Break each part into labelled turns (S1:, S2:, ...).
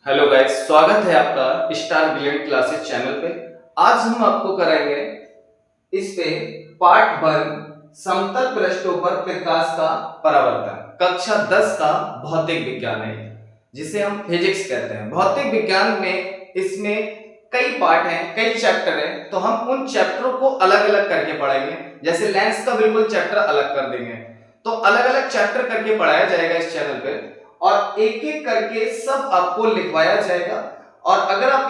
S1: Hello guys, स्वागत है आपका स्टार ब्रिलियंट क्लासेस चैनल पे। आज हम आपको कराएंगे इस पे पार्ट 1 समतल पृष्ठों पर प्रकाश का परावर्तन, कक्षा 10 का भौतिक विज्ञान है जिसे हम फिजिक्स कहते हैं। भौतिक विज्ञान में इसमें कई पार्ट हैं, कई चैप्टर हैं, तो हम उन चैप्टरों को अलग अलग करके पढ़ाएंगे। जैसे लेंस का बिल्कुल चैप्टर अलग कर देंगे, तो अलग अलग चैप्टर करके पढ़ाया जाएगा इस चैनल पे और एक एक करके सब आपको लिखवाया जाएगा। और अगर आप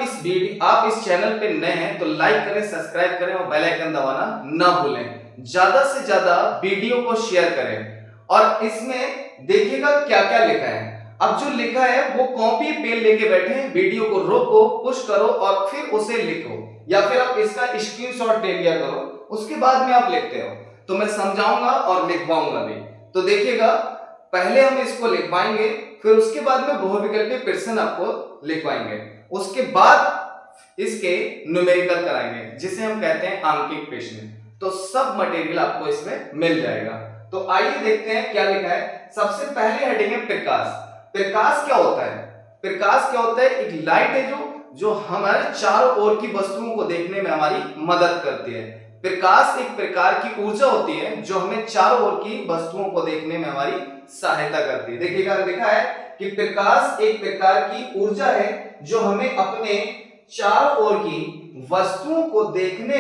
S1: इस चैनल पे नए हैं तो लाइक करें, सब्सक्राइब करें और बेल आइकन दबाना ना भूलें। ज्यादा से ज्यादा वीडियो को शेयर करें और इसमें देखिएगा क्या क्या लिखा है। अब जो लिखा है वो कॉपी पेन लेके बैठे, वीडियो को रोको, पुश करो और फिर उसे लिखो, या फिर आप इसका स्क्रीनशॉट ले लिया करो, उसके बाद में आप लिखते हो तो मैं समझाऊंगा और लिखवाऊंगा भी। तो देखिएगा, पहले हम इसको लिखवाएंगे, फिर उसके बाद में बहुविकल्पीय प्रश्न आपको लिखवाएंगे, उसके बाद इसके न्यूमेरिकल कराएंगे जिसे हम कहते हैं आंकिक प्रश्न। तो सब मटेरियल आपको इसमें मिल जाएगा। तो आइए देखते हैं क्या लिखा है। सबसे पहले हेडिंग है प्रकाश। प्रकाश क्या होता है? प्रकाश क्या होता है? एक लाइट है जो हमारे चारों ओर की वस्तुओं को देखने में हमारी मदद करती है। प्रकाश एक प्रकार की ऊर्जा होती है जो हमें चारों ओर की वस्तुओं को देखने में हमारी सहायता करती है। देखिएगा, लिखा है कि प्रकाश एक प्रकार की ऊर्जा है जो हमें अपने चारों ओर की वस्तुओं को देखने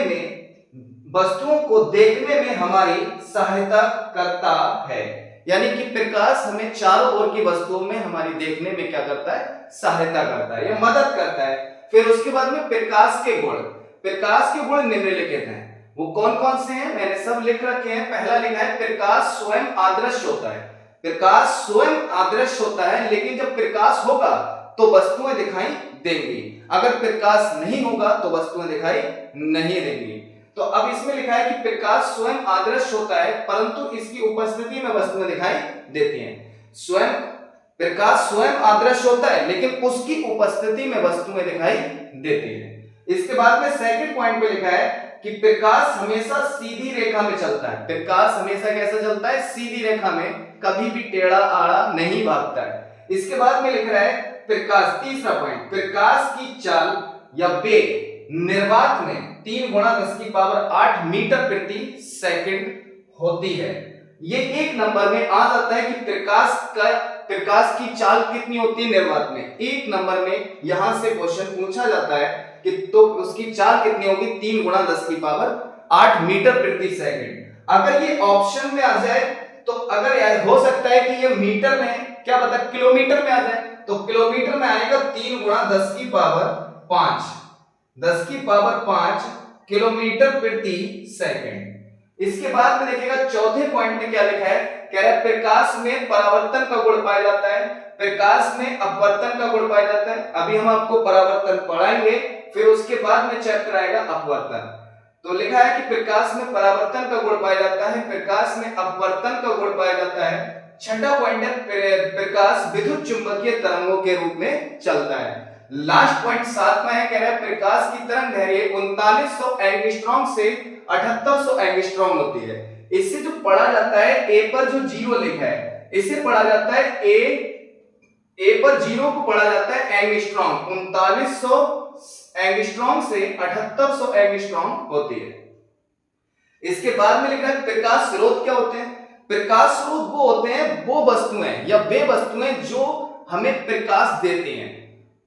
S1: में हमारी सहायता करता है। यानी कि प्रकाश हमें चारों ओर की वस्तुओं में हमारी देखने में क्या करता है? सहायता करता है या मदद करता है। फिर उसके बाद में प्रकाश के गुण निम्नलिखित हैं। वो कौन कौन से हैं मैंने सब लिख रखे हैं। पहला लिखा है प्रकाश स्वयं आदर्श होता है। प्रकाश स्वयं आदर्श होता है, लेकिन जब प्रकाश होगा तो वस्तुएं दिखाई देंगी, अगर प्रकाश नहीं होगा तो वस्तुएं दिखाई नहीं देंगी। तो अब इसमें लिखा है कि प्रकाश स्वयं आदर्श होता है परंतु इसकी उपस्थिति में वस्तुएं दिखाई देती हैं। प्रकाश स्वयं आदर्श होता है लेकिन उसकी उपस्थिति में वस्तुएं दिखाई देती हैं। इसके बाद में सेकंड पॉइंट पे लिखा है कि प्रकाश हमेशा सीधी रेखा में चलता है। प्रकाश हमेशा कैसा चलता है? सीधी रेखा में, कभी भी टेढ़ा आड़ा नहीं भागता है। इसके बाद में लिख रहा है प्रकाश, तीसरा पॉइंट, प्रकाश की चाल या वेग निर्वात में 3 गुणा 10 की पावर 8 मीटर प्रति सेकंड होती है। ये एक नंबर में आ जाता है कि प्रकाश की चाल कितनी होती है निर्वात में। एक नंबर में यहां से क्वेश्चन पूछा जाता है कि तो उसकी चाल कितनी होगी? 3 गुणा 10 की पावर 8 मीटर प्रति सेकंड। अगर ये ऑप्शन में आ जाए तो अगर हो सकता है कि ये मीटर में, क्या पता किलोमीटर में आ जाए, तो किलोमीटर में आएगा 3 गुणा 10 की पावर 5 किलोमीटर प्रति सेकंड। इसके बाद में देखिएगा चौथे पॉइंट में क्या लिखा है। कह रहा है प्रकाश में परावर्तन का गुण पाया जाता है, प्रकाश में अपवर्तन का गुण पाया जाता है। अभी हम आपको परावर्तन पढ़ाएंगे, फिर उसके बाद में चैप्टर आएगा अपवर्तन। तो लिखा है कि प्रकाश में परावर्तन का गुण पाया जाता है, प्रकाश में अपवर्तन का गुण पाया जाता है। छठा पॉइंट है प्रकाश विद्युत चुंबकीय तरंगों के रूप में चलता है। लास्ट पॉइंट 7 में है, कह रहा है प्रकाश की तरंग दैर्घ्य 3900 एंगस्ट्रॉम से 7800 एंगस्ट्रॉम होती है। इससे जो पढ़ा जाता है, ए पर जो जीरो लिखा है इसे पढ़ा जाता है ए पर जीरो को पढ़ा जाता है एंगस्ट्रॉम। 3900 एंगस्ट्रॉम से 7800 एंगस्ट्रॉम होती है। इसके बाद में लिखा है प्रकाश स्रोत क्या होते हैं। प्रकाश स्रोत वो होते हैं वो वस्तुएं या वे वस्तुएं जो हमें प्रकाश देती हैं,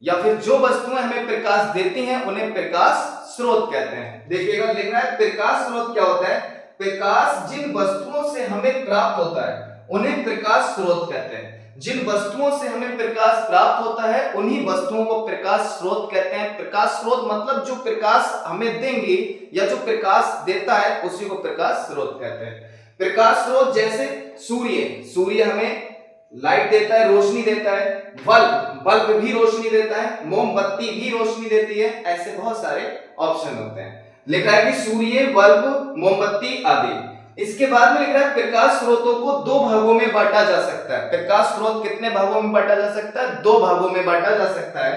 S1: या फिर जो वस्तुएं हमें प्रकाश देती हैं उन्हें प्रकाश स्रोत कहते हैं। देखिएगा, लिख रहा है प्रकाश स्रोत क्या होता है। प्रकाश जिन वस्तुओं से हमें प्राप्त होता है उन्हें प्रकाश स्रोत कहते हैं। जिन वस्तुओं से हमें प्रकाश प्राप्त होता है उन्हीं वस्तुओं को प्रकाश स्रोत कहते हैं। प्रकाश स्रोत मतलब जो प्रकाश हमें देंगे या जो प्रकाश देता है उसी को प्रकाश स्रोत कहते हैं। प्रकाश स्रोत जैसे सूर्य हमें लाइट देता है, रोशनी देता है। बल्ब भी रोशनी देता है, मोमबत्ती भी रोशनी देती है। ऐसे बहुत सारे ऑप्शन होते हैं। लिखा है कि सूर्य, बल्ब, मोमबत्ती आदि। इसके बाद में लिख रहा है प्रकाश स्रोतों को 2 भागों में बांटा जा सकता है। प्रकाश स्रोत कितने भागों में बांटा जा सकता है? 2 भागों में बांटा जा सकता है।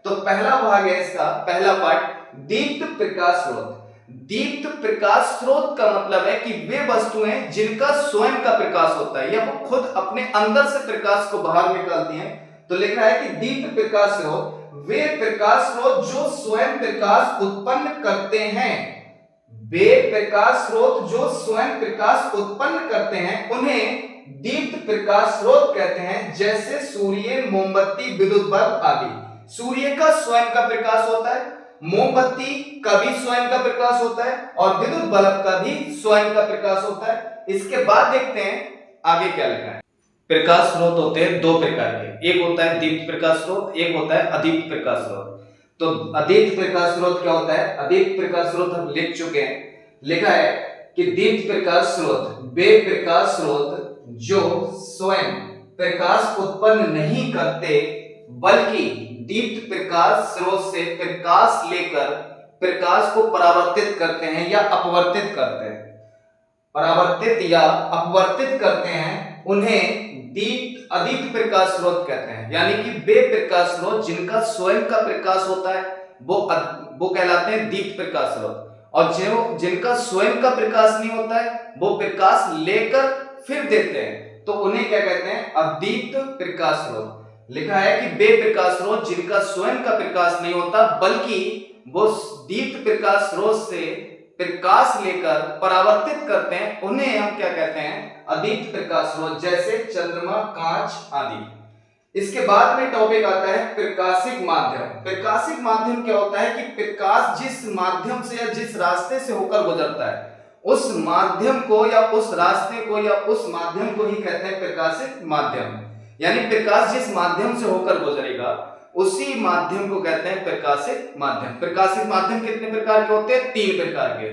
S1: तो पहला भाग है इसका, पहला पार्ट, दीप्त प्रकाश स्रोत। दीप्त प्रकाश स्रोत का मतलब है कि वे वस्तुएं जिनका स्वयं का प्रकाश होता है या वो खुद अपने अंदर से प्रकाश को बाहर निकालती हैं, तो लिख रहा है कि दीप्त प्रकाश स्रोत वे प्रकाश स्रोत जो स्वयं प्रकाश उत्पन्न करते हैं, वे प्रकाश स्रोत जो स्वयं प्रकाश उत्पन्न करते हैं उन्हें दीप्त प्रकाश स्रोत कहते हैं, जैसे सूर्य, मोमबत्ती, विद्युत बल्ब आदि। सूर्य का स्वयं का प्रकाश होता है, मोमबत्ती का भी स्वयं का प्रकाश होता है और विद्युत बल्ब का भी स्वयं का प्रकाश होता है। इसके बाद देखते हैं आगे क्या लिखा है। प्रकाश स्रोत होते हैं दो प्रकार के, एक होता है दीप्त प्रकाश स्रोत, एक होता है अदीप्त प्रकाश स्रोत। तो अदीप्त प्रकाश स्रोत क्या होता है? अदीप्त प्रकाश स्रोत हम लिख चुके हैं। लिखा है कि दीप्त प्रकाश स्रोत वे प्रकाश स्रोत जो स्वयं प्रकाश उत्पन्न नहीं करते बल्कि दीप्त प्रकाश स्रोत से प्रकाश लेकर प्रकाश को परावर्तित करते हैं या अपवर्तित करते हैं। परावर्तित या अपवर्तित करते हैं, उन्हें दीप्त अदीप्त प्रकाश स्रोत कहते हैं। यानी कि वे प्रकाश स्रोत जिनका स्वयं का प्रकाश होता है वो कहलाते हैं दीप्त प्रकाश स्रोत, और जो जिनका स्वयं का प्रकाश नहीं होता है वो प्रकाश लेकर फिर देते हैं तो उन्हें क्या कहते हैं? अदीप्त प्रकाश स्रोत। लिखा है कि वे प्रकाश स्रोत जिनका स्वयं का प्रकाश नहीं होता बल्कि वो दीप्त प्रकाश स्रोत से प्रकाश लेकर परावर्तित करते हैं, उन्हें हम क्या कहते हैं? अदीप्त प्रकाश स्रोत, जैसे चंद्रमा, कांच आदि। इसके बाद में टॉपिक आता है प्रकाशिक माध्यम। प्रकाशिक माध्यम क्या होता है कि प्रकाश जिस माध्यम से या जिस रास्ते से होकर गुजरता है उस माध्यम को या उस रास्ते को या उस माध्यम को ही कहते हैं प्रकाशिक माध्यम। यानी प्रकाश जिस माध्यम से होकर गुजरेगा उसी माध्यम को कहते हैं प्रकाशिक माध्यम। प्रकाशिक माध्यम कितने प्रकार के होते हैं? 3 प्रकार के,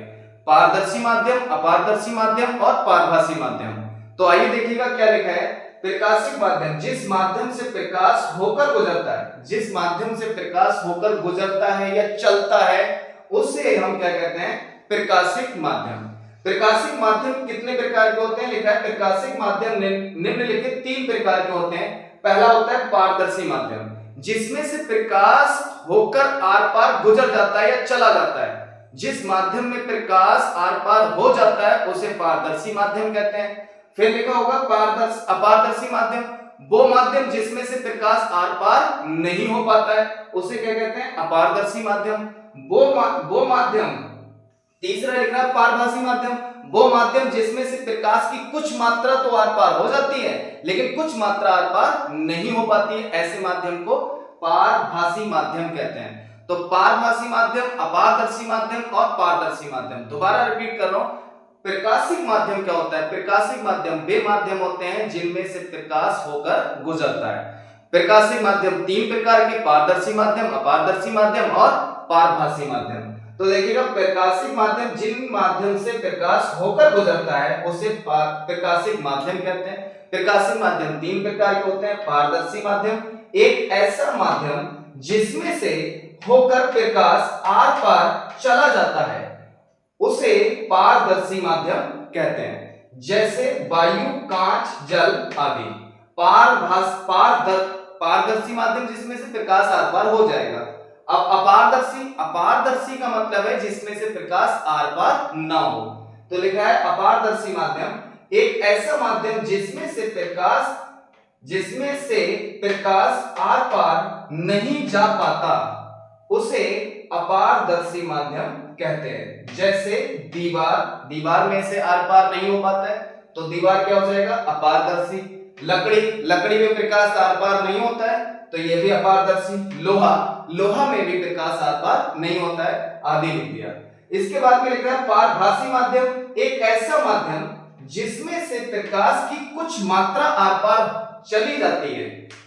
S1: पारदर्शी माध्यम, अपारदर्शी माध्यम और पारभासी माध्यम। तो आइए देखिएगा क्या लिखा है। प्रकाशिक माध्यम जिस माध्यम से प्रकाश होकर गुजरता है, जिस माध्यम से प्रकाश होकर गुजरता है या चलता है उसे हम क्या कहते हैं? प्रकाशिक माध्यम। प्रकाशिक माध्यम कितने प्रकार के होते हैं? लिखा है प्रकाशिक माध्यम निम्नलिखित 3 प्रकार के होते हैं। पहला होता है पारदर्शी माध्यम, जिसमें से प्रकाश होकर आर पार गुजर जाता है या चला जाता है। जिस माध्यम में प्रकाश आर पार हो जाता है उसे पारदर्शी माध्यम कहते हैं। फिर लिखा होगा अपारदर्शी माध्यम, वो माध्यम जिसमें से प्रकाश आर पार नहीं हो पाता है उसे क्या कहते हैं? अपारदर्शी माध्यम। वो माध्यम, तीसरा लिखना है पारभासी माध्यम, वो माध्यम जिसमें से प्रकाश की कुछ मात्रा तो आर पार हो जाती है लेकिन कुछ मात्रा आर पार नहीं हो पाती है, ऐसे माध्यम को पारभासी माध्यम कहते हैं। तो पारभासी माध्यम, अपारदर्शी माध्यम और पारदर्शी माध्यम। दोबारा रिपीट कर रहा हूं, प्रकाशिक माध्यम क्या होता है? प्रकाशिक माध्यम वे माध्यम होते हैं जिनमें से प्रकाश होकर गुजरता है। प्रकाशिक माध्यम 3 प्रकार के, पारदर्शी माध्यम, अपारदर्शी माध्यम और पारभासी माध्यम। तो देखिएगा प्रकाशिक माध्यम जिन माध्यम से प्रकाश होकर गुजरता है उसे प्रकाशिक माध्यम कहते हैं। प्रकाशिक माध्यम 3 प्रकार के होते हैं। पारदर्शी माध्यम एक ऐसा माध्यम जिसमें से होकर प्रकाश आर पार चला जाता है उसे पारदर्शी माध्यम कहते हैं, जैसे वायु, कांच, जल आदि। पारदर्शी माध्यम जिसमें से प्रकाश आर पार हो जाएगा। अब अपारदर्शी का मतलब है जिसमें से प्रकाश आर पार ना हो। तो लिखा है अपारदर्शी माध्यम एक ऐसा माध्यम जिसमें से प्रकाश आर पार नहीं जा पाता उसे अपारदर्शी माध्यम कहते हैं। जैसे दीवार में से आर पार नहीं हो पाता है तो दीवार क्या हो जाएगा? अपारदर्शी। लकड़ी में प्रकाश आर पार नहीं होता है तो यह भी अपारदर्शी। लोहा में भी प्रकाश आर पार नहीं होता है, आदि लिख दिया। इसके बाद में लिखा है पारभासी माध्यम एक ऐसा माध्यम जिसमें से प्रकाश की कुछ मात्रा आर पार चली जाती है,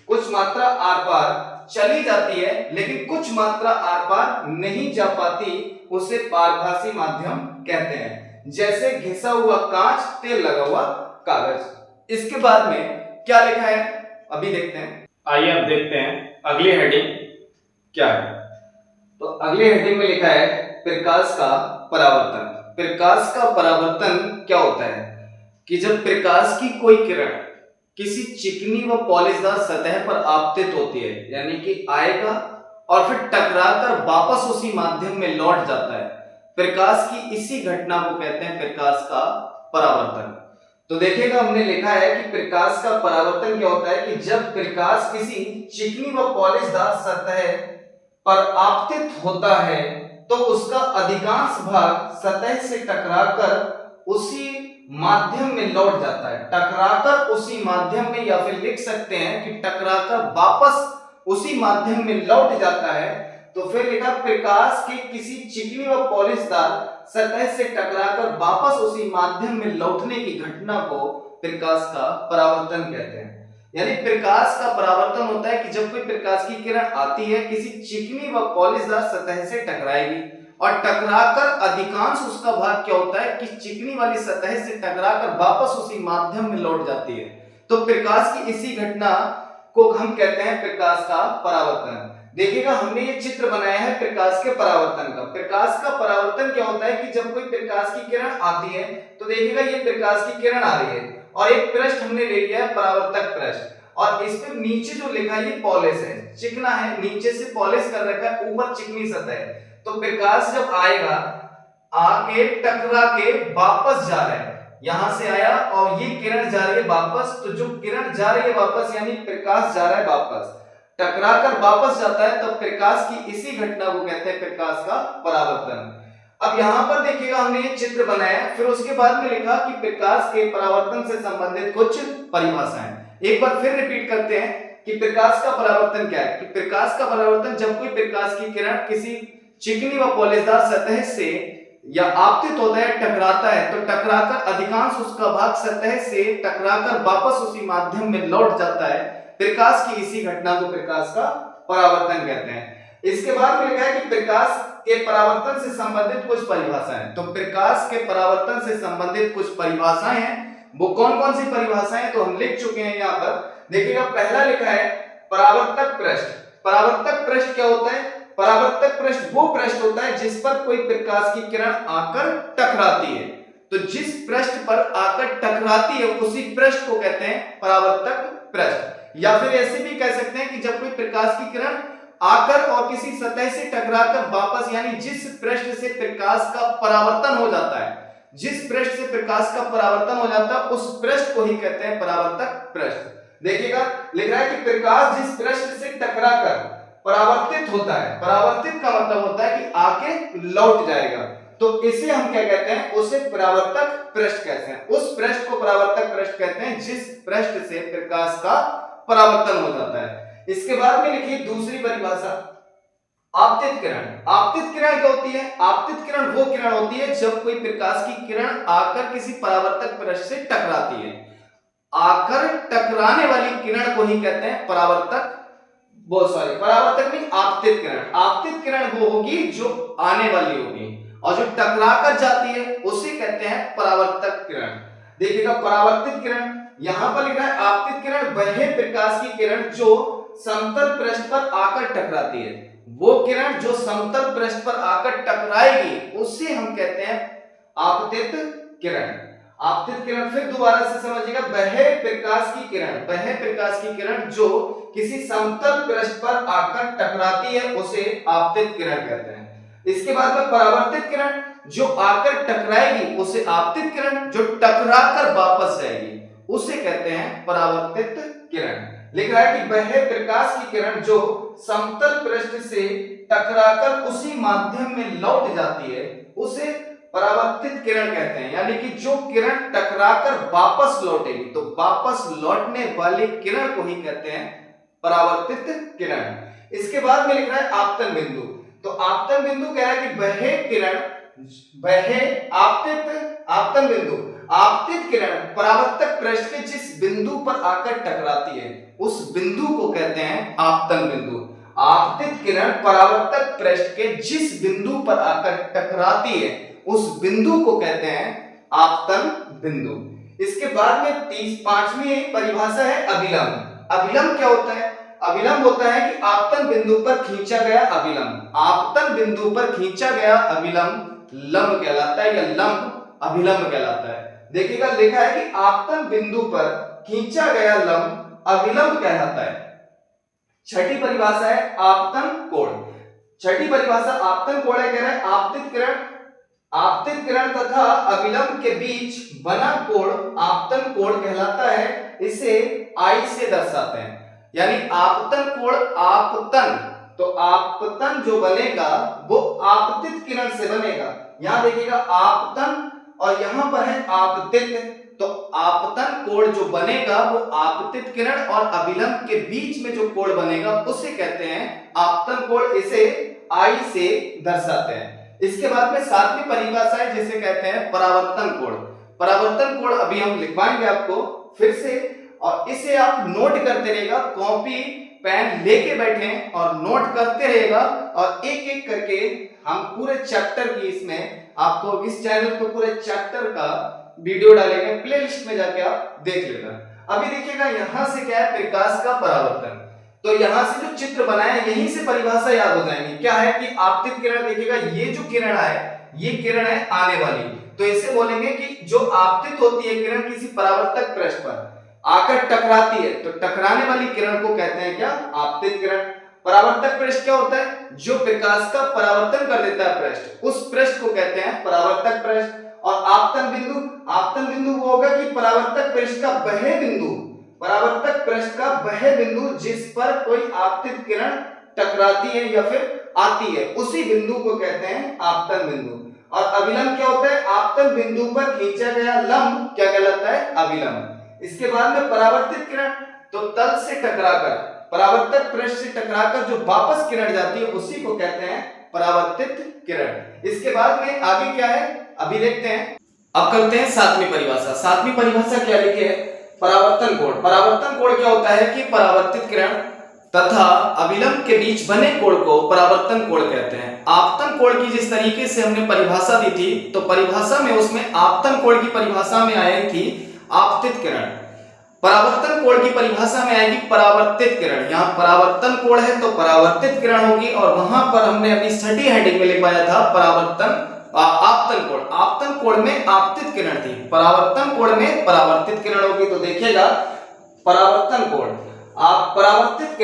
S1: कुछ मात्रा आर पार चली जाती है लेकिन कुछ मात्रा आर पार नहीं जा पाती, उसे पारभासी माध्यम कहते हैं। जैसे घिसा हुआ कांच, तेल लगा हुआ कागज। इसके बाद में क्या लिखा है अभी देखते हैं। आइए अब देखते हैं अगली हेडिंग क्या है। तो अगली हेडिंग में लिखा है प्रकाश का परावर्तन। प्रकाश का परावर्तन क्या होता है कि जब प्रकाश की कोई किरण किसी चिकनी व पॉलिशदार सतह पर आपतित होती है, यानी कि आएगा और फिर टकराकर वापस उसी माध्यम में लौट जाता है, प्रकाश की इसी घटना को कहते हैं प्रकाश का परावर्तन। तो देखिएगा हमने लिखा है कि प्रकाश का परावर्तन क्या होता है कि जब प्रकाश किसी चिकनी व पॉलिशदार सतह पर आपतित होता है तो उसका अधिकांश भाग सतह से टकराकर उसी माध्यम में लौट जाता है। टकराकर उसी माध्यम में, या फिर लिख सकते हैं कि टकराकर वापस उसी माध्यम में लौट जाता है। तो फिर लिखा प्रकाश के किसी चिकनी व पॉलिशदार सतह से टकराकर वापस उसी माध्यम में लौटने की घटना को प्रकाश का परावर्तन कहते हैं। यानी प्रकाश का परावर्तन होता है कि जब कोई प्रकाश की किरण आती है, किसी चिकनी व पॉलिशदार सतह से टकराएगी और टकराकर अधिकांश उसका भाग क्या होता है कि चिकनी वाली सतह से टकराकर वापस उसी माध्यम में लौट जाती है। तो प्रकाश की इसी घटना को हम कहते हैं प्रकाश का परावर्तन। देखिएगा हमने ये चित्र बनाया है प्रकाश के परावर्तन का। प्रकाश का परावर्तन क्या होता है कि जब कोई प्रकाश की किरण आती है तो देखिएगा ये प्रकाश की किरण आ रही है और एक पृष्ठ हमने ले लिया है परावर्तक पृष्ठ, और इस पे नीचे जो लिखा है ये पॉलिश है, चिकना है, नीचे से पॉलिश कर रखा है, ऊपर चिकनी सतह है। तो प्रकाश जब आएगा आके टकरा के वापस जा रहा है, यहां से आया और ये किरण जा रही है वापस, तो जो किरण जा रही है वापस यानी प्रकाश जा रहा है वापस, टकराकर वापस जाता है, तो प्रकाश की इसी घटना को कहते हैं प्रकाश का परावर्तन। अब यहां पर देखिएगा हमने ये चित्र बनाया, फिर उसके बाद में लिखा कि प्रकाश के परावर्तन से संबंधित कुछ परिभाषाएं। एक बार फिर रिपीट करते हैं कि प्रकाश का परावर्तन क्या है। कि प्रकाश का परावर्तन जब कोई प्रकाश की किरण किसी चिकनी व पॉलिशदार सतह से या आपतित होता है, टकराता है, तो टकराकर अधिकांश उसका भाग सतह से टकराकर वापस उसी माध्यम में लौट जाता है। प्रकाश की इसी घटना को प्रकाश का परावर्तन कहते हैं। इसके बाद में लिखा है कि प्रकाश के परावर्तन से संबंधित कुछ परिभाषाएं। तो प्रकाश के परावर्तन से संबंधित कुछ परिभाषाएं हैं, वो कौन कौन सी परिभाषाएं तो हम लिख चुके हैं यहाँ पर। देखिएगा पहला लिखा है परावर्तक पृष्ठ। परावर्तक पृष्ठ क्या होता है? परावर्तक पृष्ठ वो पृष्ठ होता है जिस पर कोई प्रकाश की किरण आकर टकराती है। तो जिस पृष्ठ पर आकर टकराती है उसी पृष्ठ को कहते हैं परावर्तक पृष्ठ। या फिर ऐसे भी कह सकते हैं कि जब कोई प्रकाश की किरण आकर और किसी सतह से टकराकर वापस, यानी जिस पृष्ठ से प्रकाश का परावर्तन हो जाता है, जिस पृष्ठ से प्रकाश का परावर्तन हो जाता है उस पृष्ठ को ही कहते हैं परावर्तक पृष्ठ। देखिएगा लिख रहा है कि प्रकाश जिस पृष्ठ से टकराकर परावर्तित होता है, परावर्तित का मतलब होता है कि आके लौट जाएगा, तो इसे हम क्या कहते हैं? उसे परावर्तक पृष्ठ कहते हैं। उस पृष्ठ को परावर्तक पृष्ठ कहते हैं जिस पृष्ठ से प्रकाश का परावर्तन हो जाता है। इसके बाद में लिखिए दूसरी परिभाषा, आपतित किरण। आपतित किरण क्या होती है? आपतित किरण वो किरण होती है जब कोई प्रकाश की किरण आकर किसी परावर्तक पृष्ठ से टकराती है। आकर टकराने वाली किरण को ही कहते हैं परावर्तक, परावर्तक नहीं, आपतित किरण। आपतित किरण वो होगी जो आने वाली होगी, और जो टकरा कर जाती है उसे कहते हैं परावर्तक किरण। देखिएगा परावर्तित किरण यहां पर लिखा है आपतित किरण वह प्रकाश की किरण जो समतल पृष्ठ पर आकर टकराती है। वो किरण जो समतल पृष्ठ पर आकर टकराएगी उसे हम कहते हैं आपतित किरण। आपतित किरण फिर दोबारा से समझिएगा, वह प्रकाश की किरण, वह प्रकाश की किरण जो किसी समतल पृष्ठ पर आकर टकराती है उसे आपतित किरण कहते हैं। इसके बाद में परावर्तित किरण जो आकर टकराएगी उसे आपतित किरण, जो टकराकर वापस जाएगी उसे कहते हैं परावर्तित किरण। लिख रहा है कि वह प्रकाश की किरण जो समतल पृष्ठ से टकराकर उसी माध्यम में लौट जाती है उसे परावर्तित किरण कहते हैं। यानी कि जो किरण टकराकर वापस लौटेगी, तो वापस लौटने वाली किरण को ही कहते हैं परावर्तित किरण। इसके बाद में लिख रहा है आपतन बिंदु। तो आपतन बिंदु कह रहा है कि वह किरण, वह आपतन बिंदु, आपतित किरण परावर्तक पृष्ठ के जिस बिंदु पर आकर टकराती है उस बिंदु को कहते हैं आपतन बिंदु। आपतित किरण परावर्तक पृष्ठ के जिस बिंदु पर आकर टकराती है उस बिंदु को कहते हैं आपतन बिंदु। इसके बाद में 5वीं परिभाषा है अभिलंब। अभिलंब क्या होता है? अभिलंब होता है कि आपतन बिंदु पर खींचा गया अभिलंब, आपतन बिंदु पर खींचा गया अभिलंब लंब कहलाता है, या लंब अभिलंब कहलाता है। देखिएगा लिखा है कि आपतन बिंदु पर खींचा गया लंब अभिलंब कहलाता है। छठी परिभाषा है आपतन कोण। छठी परिभाषा आपतन कोण है, कह रहा है आपतित किरण आपतित किरण तथा अभिलंब के बीच बना कोण आपतन कोण कहलाता है, इसे आई से दर्शाते हैं। यानी आपतन कोण, आपतन, तो आपतन जो बनेगा वो आपतित किरण से बनेगा। यहां देखिएगा आपतन और यहां पर है आपतित, तो आपतन कोण जो बनेगा वो आपतित किरण और अभिलंब के बीच में जो कोण बनेगा उसे कहते हैं आपतन कोण, इसे आई से दर्शाते हैं। इसके बाद में सातवीं परिभाषा है जिसे कहते हैं परावर्तन कोण। परावर्तन कोण अभी हम लिखवाएंगे आपको फिर से, और इसे आप नोट करते रहेगा, कॉपी पेन लेके बैठे और नोट करते रहेगा, और एक एक करके हम पूरे चैप्टर की इसमें आपको इस चैनल पे पूरे चैप्टर का वीडियो डालेंगे, प्लेलिस्ट में जाके आप देख लेना। अभी देखिएगा यहां से क्या है, प्रकाश का परावर्तन, तो यहां से जो चित्र बनाया यहीं से परिभाषा याद हो जाएंगी। क्या है कि आपतित किरण, देखिएगा ये जो किरण है ये किरण है आने वाली, तो इसे बोलेंगे कि जो आपतित होती है किरण किसी परावर्तक पृष्ठ पर आकर टकराती है, तो टकराने वाली किरण को कहते हैं क्या, आपतित किरण। परावर्तक पृष्ठ क्या होता है, जो प्रकाश का परावर्तन कर देता है पृष्ठ, उस पृष्ठ को कहते हैं परावर्तक पृष्ठ। और आपतन बिंदु, आपतन बिंदु वो होगा कि परावर्तक पृष्ठ का वह बिंदु, परावर्तक पृष्ठ का वह बिंदु जिस पर कोई आपतित किरण टकराती है या फिर आती है, उसी बिंदु को कहते हैं आपतन बिंदु। और अभिलंब क्या होता है, आपतन बिंदु पर खींचा गया लंब क्या कहलाता है, अभिलंब। इसके बाद में परावर्तित किरण, तो तल से टकराकर, परावर्तक पृष्ठ से टकराकर जो वापस किरण जाती है उसी को कहते हैं परावर्तित किरण। इसके बाद में आगे क्या है अभी देखते हैं। अब करते हैं सातवीं परिभाषा। सातवीं परिभाषा क्या लिखी है, परावर्तन कोण। परावर्तन कोण क्या होता है कि परावर्तित किरण तथा अभिलंब के बीच बने कोण को परावर्तन कोण कहते हैं। आपतन कोण की जिस तरीके से हमने परिभाषा दी थी, तो परिभाषा में उसमें आपतन कोण की परिभाषा में आई थी आपतित किरण, परावर्तन कोण की परिभाषा में आएगी परावर्तित किरण। यहाँ परावर्तन कोण है तो परावर्तित किरण होगी, और वहां पर हमने अपनी स्टडी हेडिंग में लिखवाया था परावर्तन आपतन कोण। आपतन कोण में आपतित किरण थी, परावर्तन कोण में परावर्तित किरण होगी। तो देखिएगा परावर्तन कोण, आप परावर्तित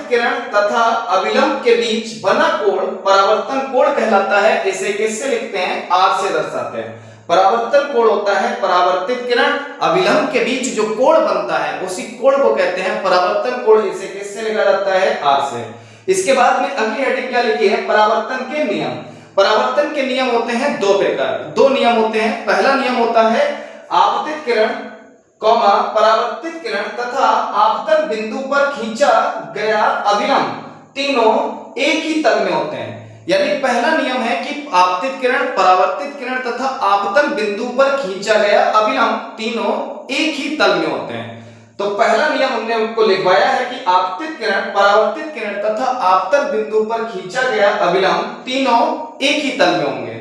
S1: किरण तथा अभिलंब के बीच बना कोण परावर्तन कोण कहलाता है। इसे किससे लिखते हैं, आर से दर्शाते हैं। परावर्तन कोण होता है परावर्तित किरण अभिलंब के बीच जो कोण बनता है उसी कोण को कहते हैं परावर्तन कोण। इसे किससे लिखा जाता है, आर से। इसके बाद में अगली हेडिंग क्या लिखी है, परावर्तन के नियम। परावर्तन के नियम होते हैं दो प्रकार, दो नियम होते हैं। पहला नियम होता है आपतित किरण कौमा परावर्तित किरण तथा आपतन बिंदु पर खींचा गया अभिलंब तीनों एक ही तल में होते हैं। यानी पहला नियम है कि आपतित किरण, परावर्तित किरण तथा आपतन बिंदु पर खींचा गया अभिलंब तीनों एक ही तल में होते हैं। तो पहला नियम हमने उनको लिखवाया है कि आपतित किरण, परावर्तित किरण तथा आपतन बिंदु पर खींचा गया अभिलंब तीनों एक ही तल में होंगे।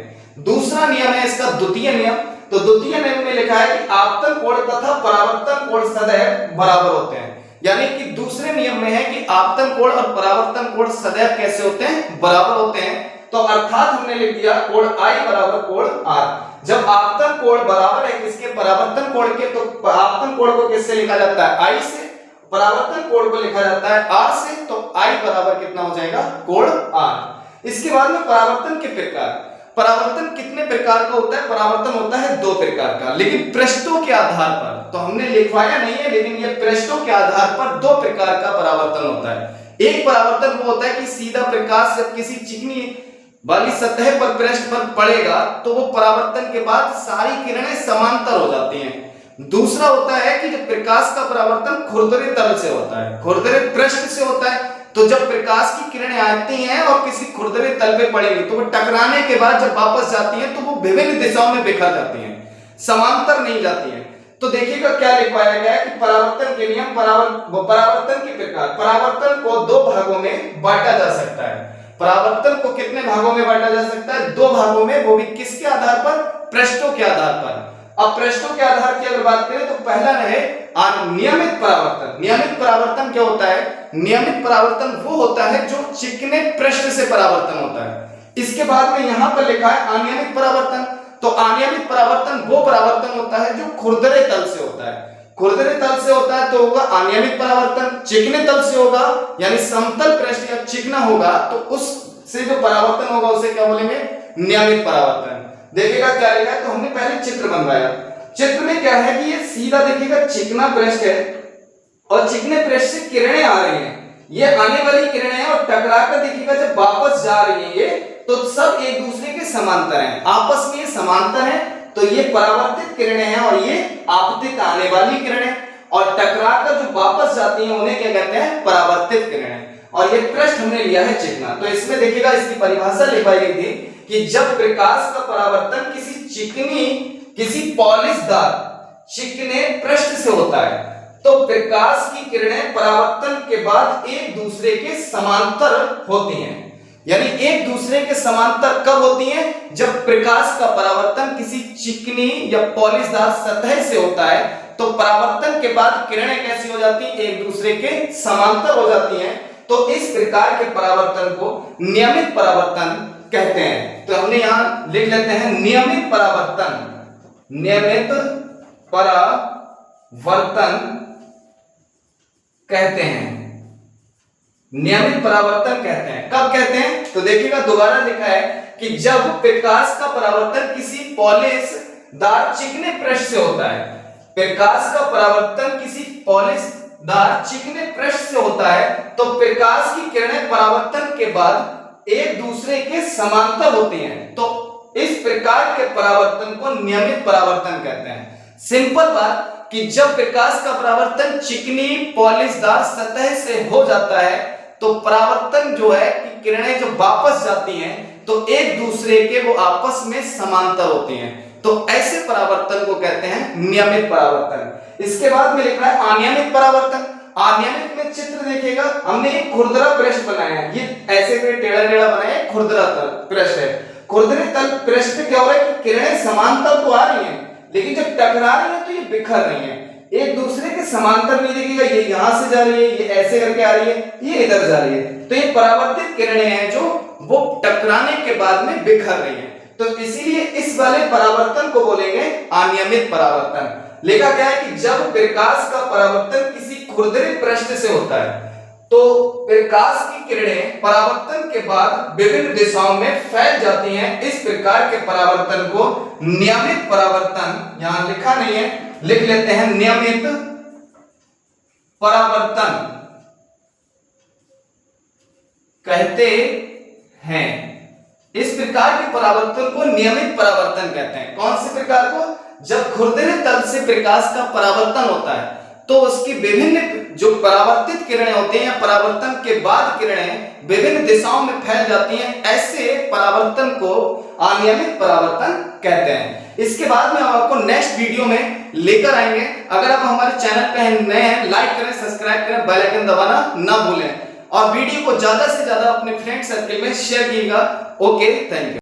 S1: दूसरा नियम है इसका द्वितीय नियम। तो द्वितीय नियम में लिखा है कि आपतन कोण तथा परावर्तन कोण सदैव बराबर होते हैं। यानी कि दूसरे नियम में है कि आपतन कोण और परावर्तन कोण सदैव कैसे होते हैं, बराबर होते हैं। तो अर्थात हमने लिख दिया कोण आई बराबर कोण आर। जब आपतन कोण बराबर है किसके, परावर्तन कोण के, तो आपतन कोण को किससे लिखा जाता है, आई से, परावर्तन कोण को लिखा जाता है आर से। तो आई बराबर कितना हो जाएगा, कोण आर। इसके बाद में परावर्तन के प्रकार। परावर्तन कितने प्रकार का होता है, परावर्तन होता है दो प्रकार का, लेकिन पृष्ठों के आधार पर। तो हमने लिखवाया नहीं है, लेकिन ये पृष्ठों के आधार पर दो प्रकार का परावर्तन होता है। एक परावर्तन वो होता है कि सीधा प्रकाश जब किसी चिकनी वाली सतह पर पृष्ठ पर पड़ेगा तो वो परावर्तन के बाद सारी किरणें समांतर हो जाती हैं। दूसरा होता है कि जब प्रकाश का परावर्तन खुरदरे तल से होता है, खुरदरे पृष्ठ से होता है। तो जब प्रकाश की किरणें आती हैं और किसी खुरदरे तल पे पड़ेंगी तो वो टकराने के बाद जब वापस जाती हैं तो वो विभिन्न दिशाओं में बिखर जाती हैं, समांतर नहीं जाती हैं। तो देखिएगा क्या लिखवाया गया है कि परावर्तन के नियम, परावर्तन के प्रकार। परावर्तन को दो भागों में बांटा जा सकता है। परावर्तन को कितने भागों में बांटा जा सकता है, दो भागों में, वो भी किसके आधार पर, पृष्ठों के आधार पर। अब पृष्ठों के आधार की अगर बात करें तो पहला रहे नियमित परावर्तन। नियमित परावर्तन क्या होता है, नियमित परावर्तन वो होता है जो चिकने पृष्ठ से परावर्तन होता है। इसके बाद में यहां पर लिखा है अनियमित परावर्तन। तो अनियमित परावर्तन वो परावर्तन होता है जो खुरदरे तल से होता है। खुरदरे तल से होता है तो होगा अनियमित परावर्तन। चिकने तल से होगा यानी समतल पृष्ठ या चिकना होगा तो उससे जो परावर्तन होगा उसे क्या बोलेंगे, नियमित परावर्तन। देखिएगा क्या लिखा है, तो हमने पहले चित्र बनवाया। चित्र में क्या है कि ये सीधा देखिएगा चिकना पृष्ठ है और चिकने पृष्ठ से किरणें आ रही हैं। ये आने वाली किरणें हैं और टकराकर देखिएगा जब वापस जा रही हैं ये, तो सब एक दूसरे के समांतर हैं, आपस में ये समांतर हैं। तो ये परावर्तित किरणें हैं और ये आपतित आने वाली किरणें, और टकराकर जो वापस जाती हैं उन्हें क्या कहते हैं, परावर्तित किरणें। और ये पृष्ठ हमने लिया है चिकना। तो इसमें देखिएगा इसकी परिभाषा लिखवाई गई थी कि जब प्रकाश का परावर्तन किसी पॉलिशदार चिकने पृष्ठ से होता है, तो प्रकाश की किरणें परावर्तन के बाद एक दूसरे के समांतर होती हैं। यानी एक दूसरे के समांतर कब होती हैं, जब प्रकाश का परावर्तन किसी चिकनी या पॉलिशदार सतह से होता है, तो परावर्तन के बाद किरणें कैसी हो जाती हैं, एक दूसरे के समांतर हो जाती हैं। तो इस प्रकार के परावर्तन को नियमित परावर्तन कहते हैं। तो हमने यहां लिख लेते हैं नियमित परावर्तन। नियमित परावर्तन कहते हैं, नियमित परावर्तन कहते हैं। कब कहते हैं, तो देखिएगा दोबारा लिखा है कि जब प्रकाश का परावर्तन किसी पॉलिशदार चिकने पृष्ठ से होता है, प्रकाश का परावर्तन किसी पॉलिशदार चिकने पृष्ठ से होता है, तो प्रकाश की किरणें परावर्तन के बाद एक दूसरे के समांतर होती हैं। तो इस प्रकार के परावर्तन को नियमित परावर्तन कहते हैं। सिंपल बात कि जब प्रकाश का परावर्तन चिकनी पॉलिशदार सतह से हो जाता है, तो परावर्तन जो है कि किरणें जब वापस जाती हैं तो एक दूसरे के वो आपस में समांतर होती हैं। तो ऐसे परावर्तन को कहते हैं नियमित परावर्तन। इसके बाद में लिख रहा है अनियमित परावर्तन। अनियमित में चित्र देखिएगा, हमने एक खुरदरा पृष्ठ बनाया है, ये ऐसे टेढ़ा टेढ़ा बनाया है, खुरदरा पृष्ठ है। खुरदरे तल पृष्ठ पे क्या हो रहा है कि किरणें समांतर तो आ रही हैं, लेकिन जब टकरा रही है तो ये बिखर रही है, एक दूसरे के समांतर नहीं। देखिएगा ये यहां से जा रही है, ये ऐसे करके आ रही है, ये इधर जा रही है। तो ये परावर्तित किरणें हैं जो वो टकराने के बाद में बिखर रही हैं। तो इसीलिए इस वाले परावर्तन को बोलेंगे अनियमित परावर्तन। लिखा गया है कि जब प्रकाश का परावर्तन किसी खुरदरे पृष्ठ से होता है, तो प्रकाश की किरणें परावर्तन के बाद विभिन्न दिशाओं में फैल जाती हैं। इस प्रकार के परावर्तन को नियमित परावर्तन, यहां लिखा नहीं है, लिख लेते हैं नियमित परावर्तन कहते हैं। इस प्रकार के परावर्तन को नियमित परावर्तन कहते हैं। कौन से प्रकार को, जब खुरदरे तल से प्रकाश का परावर्तन होता है तो उसकी विभिन्न जो परावर्तित किरणें होती हैं या परावर्तन के बाद किरणें विभिन्न दिशाओं में फैल जाती हैं, ऐसे परावर्तन को अनियमित परावर्तन कहते हैं। इसके बाद में हम आपको नेक्स्ट वीडियो में लेकर आएंगे। अगर आप हमारे चैनल पे नए हैं, लाइक करें, सब्सक्राइब करें, बेल आइकन दबाना ना भूलें और वीडियो को ज्यादा से ज्यादा अपने फ्रेंड सर्कल में शेयर कीजिएगा। Okay, thank you.